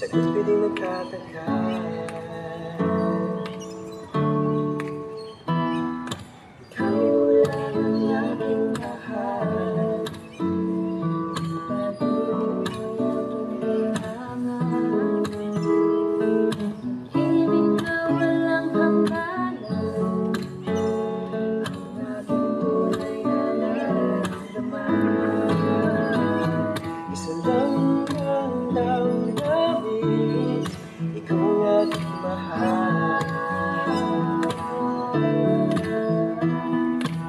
Sagot ko di nagtataka. Ikaw lang ang aking mahal. Hiling na walang hangganan, ang aking tunay na nararamdaman. Isa lang ang damdamin, ikaw ang aking mahal.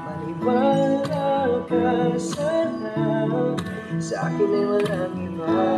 Maniwala ka sana, sa akin ay walang iba.